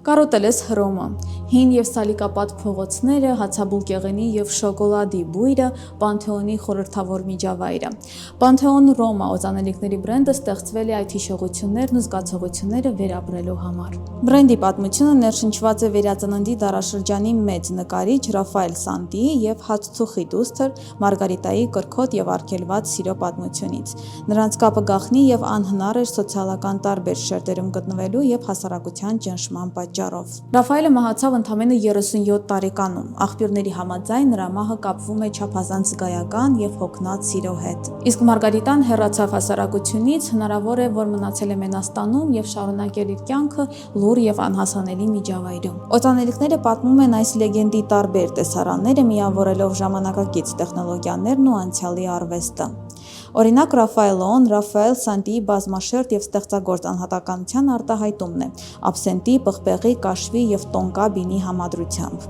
Կարոտել ես Հռոմը, հին և սալիկապատ փողոցները, հացաբուլ կեղենի և շոկոլադի բույրը, Պանթեոնի խորհրդավոր միջավայրը։ Պանթեոն Ռոմա օծանելիքների բրենդը ստեղծվել է այդ հիշողություններն ու զգացողությունները վերապրելու համար։ Բրենդի պատմությունը ներշնչված է վերածննդի դարաշրջանի մեծ նկարիչ Ռաֆայել Սանտիի և հացթուխի դուստր Մարգարիտայի կրքոտ և արգելված սիրո պատմությունից։ Նրանց կապը գաղտնի և անհնար էր սոցիալական տարբեր շերտերում գտնվելու և հասարակության ճնշման պատճառով։ Ռաֆայելը մահացավ ընդամենը 37 տարեկանում։ Աղբյուրների համաձայն նրա մահը կապվում է չափազանց զգայական և հոգնած սիրո հետ։ Իսկ Մարգարիտան հեռացավ հասարակությունից, հնարավոր է, որ մնացել է Մենաստանում և շարունակել իր կյանքը լուռ և անհասանելի միջավայրում։ Օծանելիքները պատմում են այս լեգենդի տարբեր տեսարանները, միավորելով ժամանակակից տեխնոլոգիաներն ու անցյալի արվեստը։ Օրինակ, Ռաֆայելոն Ռաֆայել Սանտիի բազմաշերտ և ստեղծագործ անհատականության արտահայտումն է՝ աբսենտի, պղպեղի, կաշվի և տոնկա բինի համադրությամբ։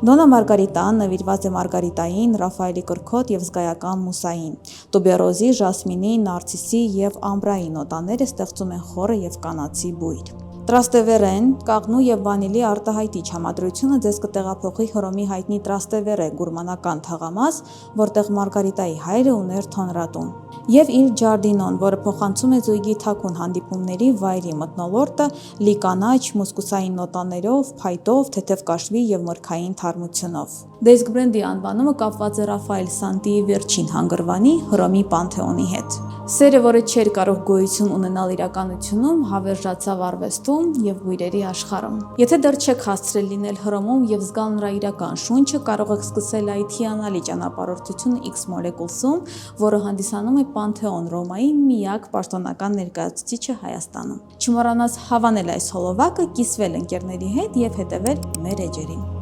Դոննա Մարգարիտան նվիրված է Մարգարիտային, Ռաֆայելի կրքոտ և զգայական մուսային։ Տուբերոզի, ժասմինի, նարցիսի և ամբրայի նոտաները ստեղծում են խոռը և կանացի բույր։ Տրաստևերեն, կաղնու և վանիլի արտահայտիչ համադրությունը ձեզ կտեղափոխի Հռոմի հայտնի Տրաստևերե գուրմանական թաղամաս, որտեղ Մարգարիտայի հայրը ուներ թոնրատուն, և Իլ Ջարդինոն, որը փոխանցում է զույգի թաքուն հանդիպումների վայրի մթնոլորտը լի կանաչ, մուսկուսային նոտաներով, փայտով, թեթև կաշվի և մրգային թարմությունով։ Դեզգ բրենդի անվանումը կապված է Ռաֆայել Սանտիի վերջին հանգրվանի՝ Հռոմի Պանթեոնի հետ։ Սերը, որը չէր կարող գոյություն ունենալ իրականությունում, հավերժացավ արվեստում և բույրերի աշխարհում։ Եթե դեռ չեք հասցրել լինել Հռոմում և զգալ նրա իրական շունչը, կարող եք սկսել այդ հիանալի ճանապարհորդությունը X Molecules-ում, որը հանդիսանում է Պանթեոն Ռոմայի միակ պաշտոնական ներկայացուցիչը Հայաստանում։ Չմոռանաս հավանել այս հոլովակը, կիսվել ընկերների հետ և հետևել մեր էջերին։